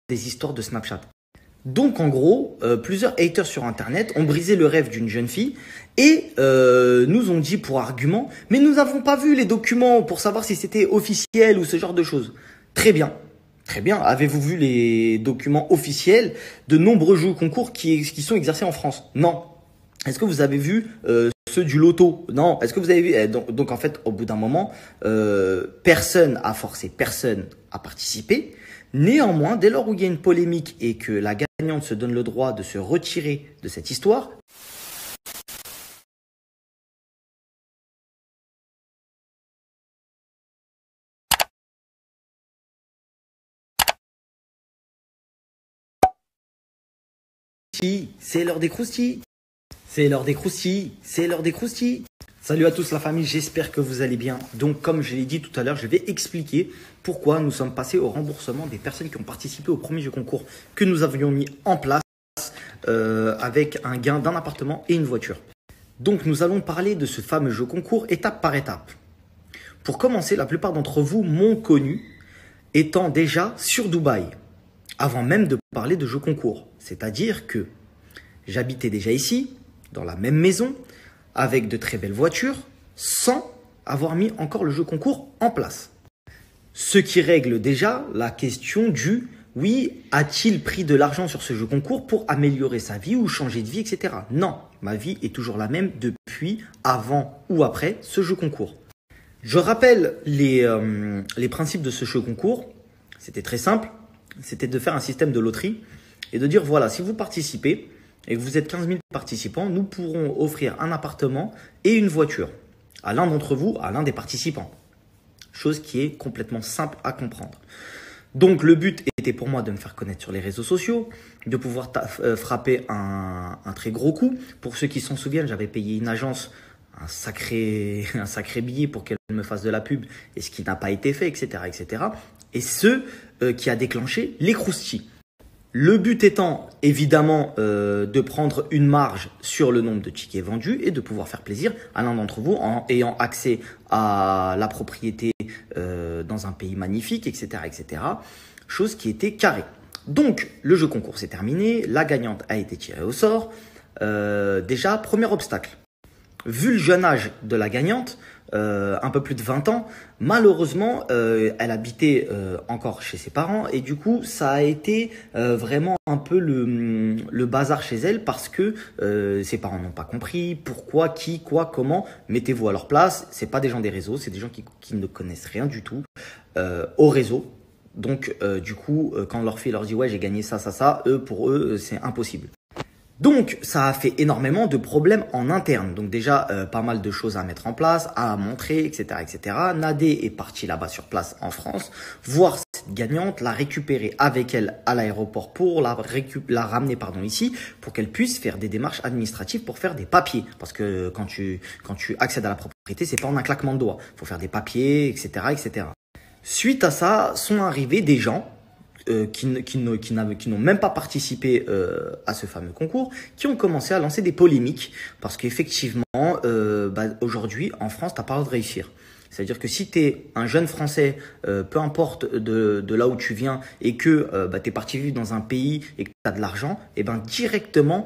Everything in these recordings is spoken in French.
des histoires de Snapchat. Donc en gros, plusieurs haters sur internet ont brisé le rêve d'une jeune fille et nous ont dit pour argument, mais nous n'avons pas vu les documents pour savoir si c'était officiel ou ce genre de choses. Très bien, très bien. Avez-vous vu les documents officiels de nombreux jeux concours qui sont exercés en France? Non. Est-ce que vous avez vu ceux du loto? Non. Est-ce que vous avez vu donc en fait, au bout d'un moment, personne a forcé personne à participer. Néanmoins, dès lors où il y a une polémique et que la gagnante se donne le droit de se retirer de cette histoire, c'est l'heure des croustilles. C'est l'heure des croustilles. C'est l'heure des croustilles. Salut à tous la famille, j'espère que vous allez bien. Donc comme je l'ai dit tout à l'heure, je vais expliquer pourquoi nous sommes passés au remboursement des personnes qui ont participé au premier jeu concours que nous avions mis en place avec un gain d'un appartement et une voiture. Donc nous allons parler de ce fameux jeu concours étape par étape. Pour commencer, la plupart d'entre vous m'ont connu étant déjà sur Dubaï, avant même de parler de jeu concours. C'est-à-dire que j'habitais déjà ici, dans la même maison, avec de très belles voitures, sans avoir mis encore le jeu concours en place. Ce qui règle déjà la question du « oui, a-t-il pris de l'argent sur ce jeu concours pour améliorer sa vie ou changer de vie, etc. » Non, ma vie est toujours la même depuis, avant ou après ce jeu concours. Je rappelle les principes de ce jeu concours. C'était très simple, c'était de faire un système de loterie et de dire voilà, si vous participez et que vous êtes 15 000 participants, nous pourrons offrir un appartement et une voiture à l'un d'entre vous, à l'un des participants. Chose qui est complètement simple à comprendre. Donc le but était pour moi de me faire connaître sur les réseaux sociaux, de pouvoir frapper un très gros coup. Pour ceux qui s'en souviennent, j'avais payé une agence un sacré billet pour qu'elle me fasse de la pub et ce qui n'a pas été fait, etc. etc. Et ce qui a déclenché les croustilles. Le but étant évidemment de prendre une marge sur le nombre de tickets vendus et de pouvoir faire plaisir à l'un d'entre vous en ayant accès à la propriété dans un pays magnifique, etc., etc. Chose qui était carrée. Donc, le jeu concours s'est terminé, la gagnante a été tirée au sort. Déjà, premier obstacle. Vu le jeune âge de la gagnante, un peu plus de 20 ans, malheureusement, elle habitait encore chez ses parents et du coup, ça a été vraiment un peu le bazar chez elle parce que ses parents n'ont pas compris pourquoi, qui, quoi, comment. Mettez-vous à leur place, c'est pas des gens des réseaux, c'est des gens qui ne connaissent rien du tout au réseau. Donc, du coup, quand leur fille leur dit « ouais, j'ai gagné ça, ça, ça », pour eux, c'est impossible. Donc, ça a fait énormément de problèmes en interne. Donc déjà, pas mal de choses à mettre en place, à montrer, etc. etc. Nadé est parti là-bas sur place en France, voir cette gagnante, la récupérer avec elle à l'aéroport pour la ramener ici, pour qu'elle puisse faire des démarches administratives pour faire des papiers. Parce que quand tu accèdes à la propriété, c'est pas en un claquement de doigts. Il faut faire des papiers, etc. etc. Suite à ça, sont arrivés des gens qui n'ont même pas participé à ce fameux concours, qui ont commencé à lancer des polémiques parce qu'effectivement, aujourd'hui, en France, tu n'as pas le droit de réussir. C'est-à-dire que si tu es un jeune Français, peu importe de là où tu viens et que tu es parti vivre dans un pays et que tu as de l'argent, et directement,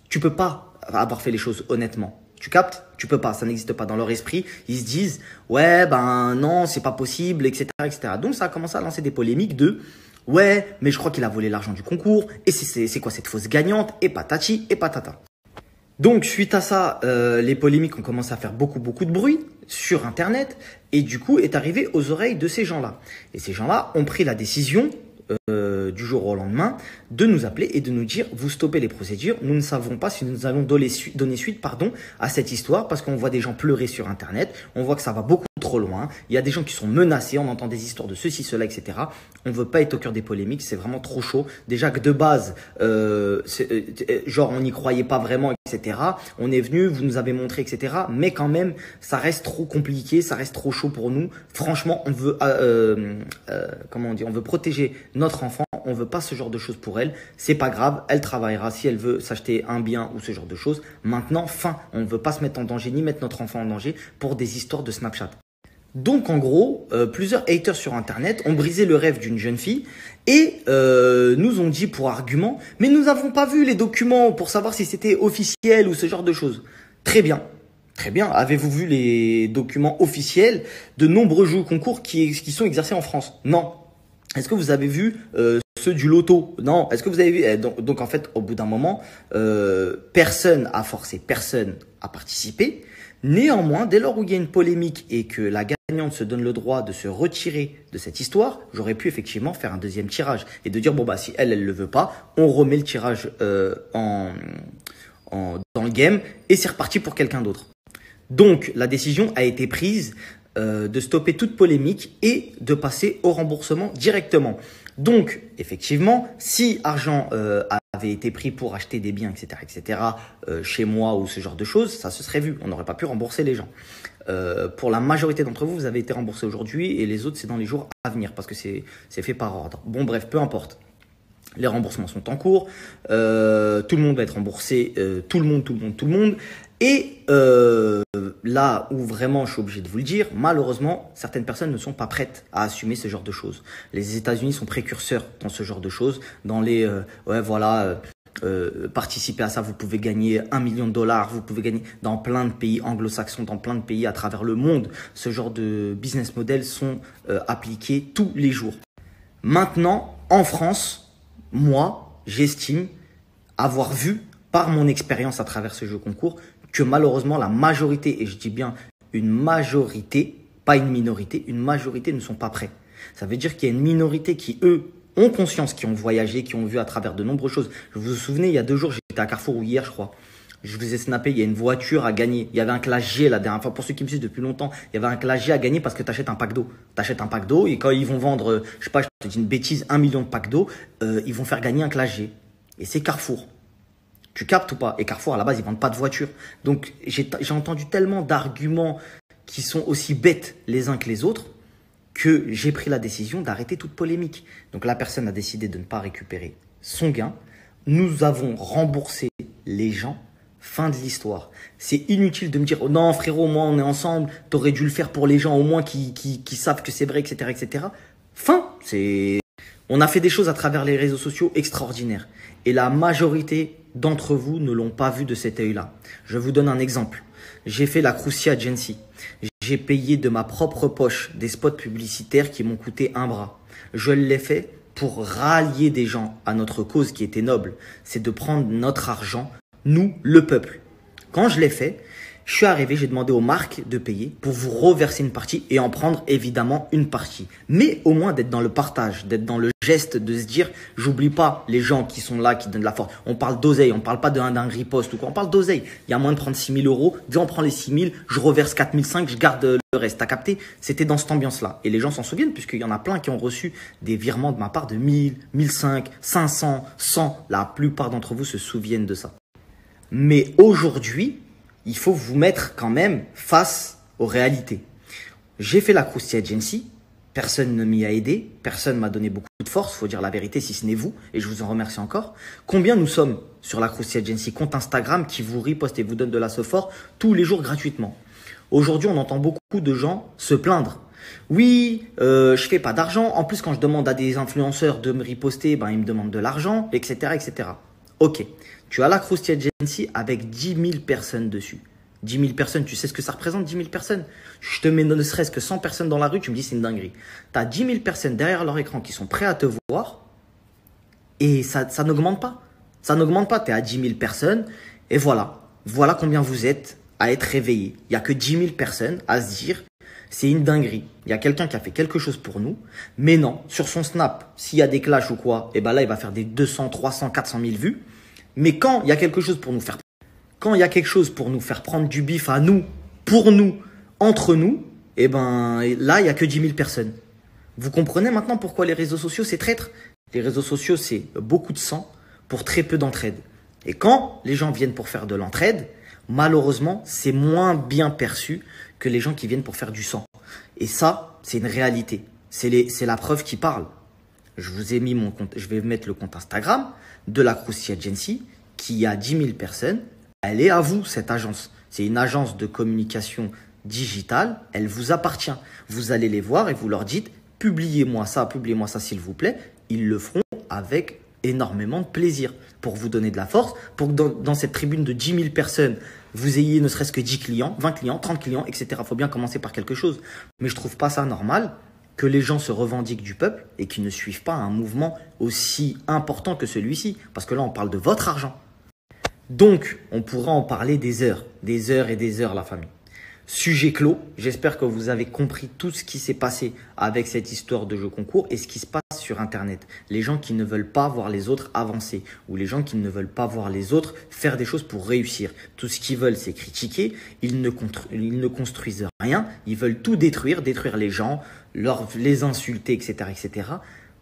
tu ne peux pas avoir fait les choses honnêtement. Tu captes? Tu peux pas, ça n'existe pas dans leur esprit. Ils se disent, ouais, non, c'est pas possible, etc., etc. Donc, ça a commencé à lancer des polémiques de ouais, mais je crois qu'il a volé l'argent du concours. Et c'est quoi cette fausse gagnante? Et patati et patata. Donc, suite à ça, les polémiques ont commencé à faire beaucoup de bruit sur Internet. Et du coup, est arrivé aux oreilles de ces gens-là. Et ces gens-là ont pris la décision du jour au lendemain de nous appeler et de nous dire vous stoppez les procédures, nous ne savons pas si nous allons donner suite à cette histoire parce qu'on voit des gens pleurer sur Internet, on voit que ça va beaucoup trop loin, il y a des gens qui sont menacés, on entend des histoires de ceci, cela, etc. On ne veut pas être au cœur des polémiques, c'est vraiment trop chaud. Déjà que de base, genre on n'y croyait pas vraiment, etc. On est venu, vous nous avez montré, etc. Mais quand même, ça reste trop compliqué, ça reste trop chaud pour nous. Franchement, on veut, on veut protéger notre enfant, on veut pas ce genre de choses pour elle. C'est pas grave, elle travaillera si elle veut s'acheter un bien ou ce genre de choses. Maintenant, fin, on ne veut pas se mettre en danger ni mettre notre enfant en danger pour des histoires de Snapchat. Donc en gros, plusieurs haters sur Internet ont brisé le rêve d'une jeune fille et nous ont dit pour argument, mais nous n'avons pas vu les documents pour savoir si c'était officiel ou ce genre de choses. Très bien. Très bien. Avez-vous vu les documents officiels de nombreux jeux concours qui sont exercés en France? Non. Est-ce que vous avez vu ceux du loto? Non. Est-ce que vous avez vu donc en fait, au bout d'un moment, personne a forcé personne à participer. Néanmoins, dès lors où il y a une polémique et que la gagnante se donne le droit de se retirer de cette histoire, j'aurais pu effectivement faire un deuxième tirage et de dire bon bah si elle le veut pas, on remet le tirage dans le game et c'est reparti pour quelqu'un d'autre. Donc la décision a été prise de stopper toute polémique et de passer au remboursement directement. Donc, effectivement, si argent avait été pris pour acheter des biens, etc., chez moi ou ce genre de choses, ça se serait vu. On n'aurait pas pu rembourser les gens. Pour la majorité d'entre vous, vous avez été remboursé aujourd'hui et les autres, c'est dans les jours à venir parce que c'est fait par ordre. Bon, bref, peu importe. Les remboursements sont en cours. Tout le monde va être remboursé. Tout le monde. Et là où vraiment je suis obligé de vous le dire, malheureusement, certaines personnes ne sont pas prêtes à assumer ce genre de choses. Les États-Unis sont précurseurs dans ce genre de choses. Dans les, participer à ça, vous pouvez gagner $1 million, vous pouvez gagner dans plein de pays anglo-saxons, dans plein de pays à travers le monde. Ce genre de business models sont appliqués tous les jours. Maintenant, en France, moi, j'estime avoir vu par mon expérience à travers ce jeu concours que malheureusement la majorité, et je dis bien une majorité, pas une minorité, une majorité ne sont pas prêts. Ça veut dire qu'il y a une minorité qui, eux, ont conscience, qui ont voyagé, qui ont vu à travers de nombreuses choses. Vous vous souvenez, il y a 2 jours, j'étais à Carrefour ou hier, je crois. Je vous ai snappé, il y a une voiture à gagner. Il y avait un clash G la dernière fois. Pour ceux qui me suivent depuis longtemps, il y avait un clash G à gagner parce que tu achètes un pack d'eau. Tu achètes un pack d'eau et quand ils vont vendre, je sais pas, je te dis une bêtise, 1 million de packs d'eau, ils vont faire gagner un clash G. Et c'est Carrefour. Tu captes ou pas? Et Carrefour, à la base, ils vendent pas de voitures. Donc, j'ai entendu tellement d'arguments qui sont aussi bêtes les uns que les autres que j'ai pris la décision d'arrêter toute polémique. Donc, la personne a décidé de ne pas récupérer son gain. Nous avons remboursé les gens. Fin de l'histoire. C'est inutile de me dire oh non frérot, moi on est ensemble, t'aurais dû le faire pour les gens au moins qui savent que c'est vrai, etc. Fin. On a fait des choses à travers les réseaux sociaux extraordinaires. Et la majorité d'entre vous ne l'ont pas vu de cet œil-là. Je vous donne un exemple. J'ai fait la Croussia Agency. J'ai payé de ma propre poche des spots publicitaires qui m'ont coûté un bras. Je l'ai fait pour rallier des gens à notre cause qui était noble. C'est de prendre notre argent, nous, le peuple. Quand je l'ai fait, je suis arrivé, j'ai demandé aux marques de payer pour vous reverser une partie et en prendre évidemment une partie. Mais au moins d'être dans le partage, d'être dans le geste de se dire, j'oublie pas les gens qui sont là, qui donnent de la force. On parle d'oseille, on parle pas d'un riposte ou quoi, on parle d'oseille. Il y a moins de prendre 6 000 euros, dis on prend les 6 000, je reverse 4 500, je garde le reste. T'as capté? C'était dans cette ambiance-là. Et les gens s'en souviennent puisqu'il y en a plein qui ont reçu des virements de ma part de 1000, 1500, 500, 100. La plupart d'entre vous se souviennent de ça. Mais aujourd'hui, il faut vous mettre quand même face aux réalités. J'ai fait la Croustia Agency, personne ne m'y a aidé, personne m'a donné beaucoup de force, faut dire la vérité si ce n'est vous, et je vous en remercie encore. Combien nous sommes sur la Croustia Agency, compte Instagram qui vous riposte et vous donne de la sephore tous les jours gratuitement. Aujourd'hui, on entend beaucoup de gens se plaindre. Oui, je fais pas d'argent, en plus quand je demande à des influenceurs de me riposter, ben, ils me demandent de l'argent, etc. Ok. Tu as la Croustia Agency avec 10 000 personnes dessus. 10 000 personnes, tu sais ce que ça représente 10 000 personnes? Je te mets ne serait-ce que 100 personnes dans la rue, tu me dis c'est une dinguerie. Tu as 10 000 personnes derrière leur écran qui sont prêts à te voir et ça n'augmente pas. Ça n'augmente pas, tu es à 10 000 personnes et voilà. Voilà combien vous êtes à être réveillés. Il n'y a que 10 000 personnes à se dire c'est une dinguerie. Il y a quelqu'un qui a fait quelque chose pour nous, mais non, sur son Snap, s'il y a des clashs ou quoi, et ben là il va faire des 200, 300, 400 000 vues. Mais quand il y a quelque chose pour nous faire prendre du bif à nous, pour nous, entre nous, eh ben là, il n'y a que 10 000 personnes. Vous comprenez maintenant pourquoi les réseaux sociaux, c'est traître? Les réseaux sociaux, c'est beaucoup de sang pour très peu d'entraide. Et quand les gens viennent pour faire de l'entraide, malheureusement, c'est moins bien perçu que les gens qui viennent pour faire du sang. Et ça, c'est une réalité. C'est la preuve qui parle. Je vous ai mis mon compte, je vais mettre le compte Instagram de la Croustia Agency qui a 10 000 personnes. Elle est à vous, cette agence. C'est une agence de communication digitale, elle vous appartient. Vous allez les voir et vous leur dites publiez-moi ça s'il vous plaît. Ils le feront avec énormément de plaisir pour vous donner de la force, pour que dans cette tribune de 10 000 personnes, vous ayez ne serait-ce que 10 clients, 20 clients, 30 clients, etc. Il faut bien commencer par quelque chose. Mais je ne trouve pas ça normal que les gens se revendiquent du peuple et qu'ils ne suivent pas un mouvement aussi important que celui-ci. Parce que là, on parle de votre argent. Donc, on pourra en parler des heures et des heures, la famille. Sujet clos, j'espère que vous avez compris tout ce qui s'est passé avec cette histoire de jeu concours et ce qui se passe sur Internet. Les gens qui ne veulent pas voir les autres avancer ou les gens qui ne veulent pas voir les autres faire des choses pour réussir. Tout ce qu'ils veulent, c'est critiquer. Ils ne construisent rien. Ils veulent tout détruire les gens, les insulter, etc., etc.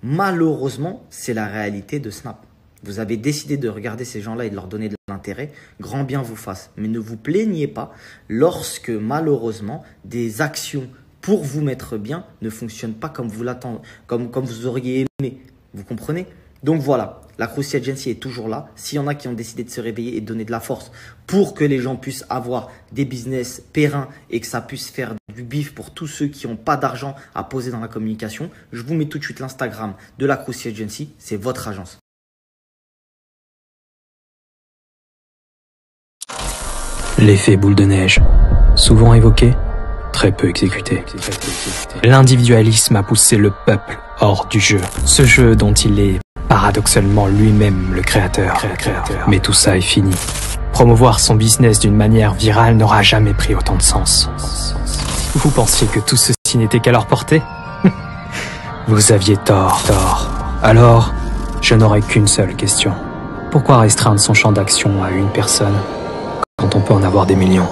Malheureusement, c'est la réalité de Snap. Vous avez décidé de regarder ces gens-là et de leur donner de l'intérêt, grand bien vous fasse. Mais ne vous plaignez pas lorsque malheureusement des actions pour vous mettre bien ne fonctionnent pas comme vous l'attendez, comme vous auriez aimé. Vous comprenez? Donc voilà, la Crousty Agency est toujours là. S'il y en a qui ont décidé de se réveiller et de donner de la force pour que les gens puissent avoir des business pérennes et que ça puisse faire du bif pour tous ceux qui n'ont pas d'argent à poser dans la communication, je vous mets tout de suite l'Instagram de la Crousty Agency. C'est votre agence. L'effet boule de neige, souvent évoqué, très peu exécuté. L'individualisme a poussé le peuple hors du jeu, ce jeu dont il est paradoxalement lui-même le créateur. Mais tout ça est fini. Promouvoir son business d'une manière virale n'aura jamais pris autant de sens. Vous pensiez que tout ceci n'était qu'à leur portée? Vous aviez tort. Alors, je n'aurai qu'une seule question. Pourquoi restreindre son champ d'action à une personne quand on peut en avoir des millions?